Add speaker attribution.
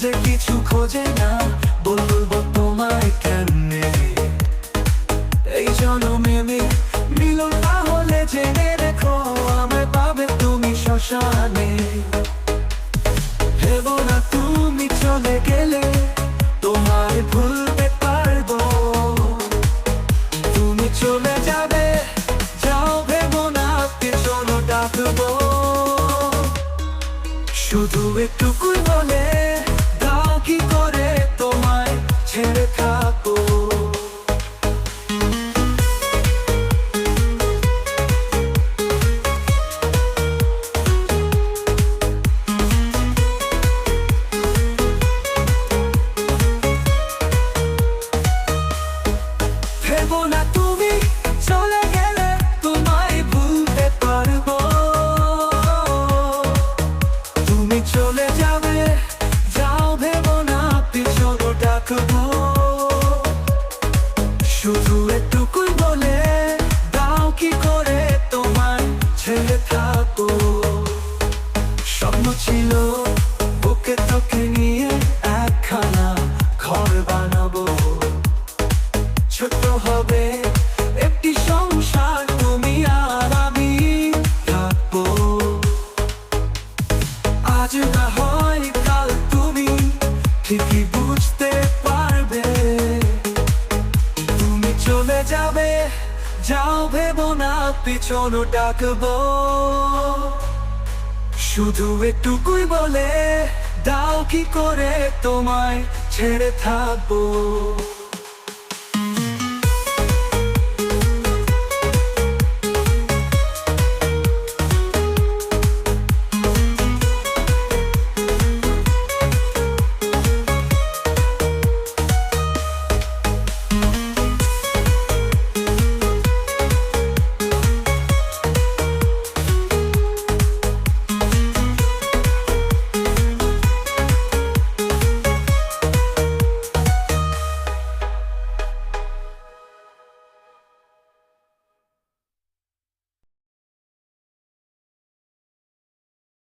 Speaker 1: যে কিছু খোঁজে না, বলবো তোমায় কেমনে। এই জনমে মিলন না হলে জেনে রেখো, আমায় পাবে তুমি শ্মশানে। ভেবো না তুমি চলে গেলে তোমায় ভুলতে পারবো। তুমি চলে যাবে, যাও ভেবো না পেছনে ডাকবো। শুধু একটুকুই বলে দাও, কি করে তোমায় ছেড়ে থাকবো। ভেবো না তুমি চলে গেলে তোমায় ভুলতে পারবো। তুমি চলে যাবে, যাও ভেবো না পিছনে ডাকবো। শুধু একটুকুই বলে দাও, কি করে তোমায় ছেড়ে থাকবো। স্বপ্ন ছিল বুকে তোকে নিয়ে একখানা ঘর বানাবো। ছোট হবে একটি সংসার, তুমি আর আমি থাকবো। আজ না হয় কাল তুমি ঠিকই বুঝতে পারবে। তুমি চলে যাবে, যাও ভেবো না পিছনে ডাকবো। শুধু একটুকুই বলে দাও, কি করে তোমায় ছেড়ে থাকবো।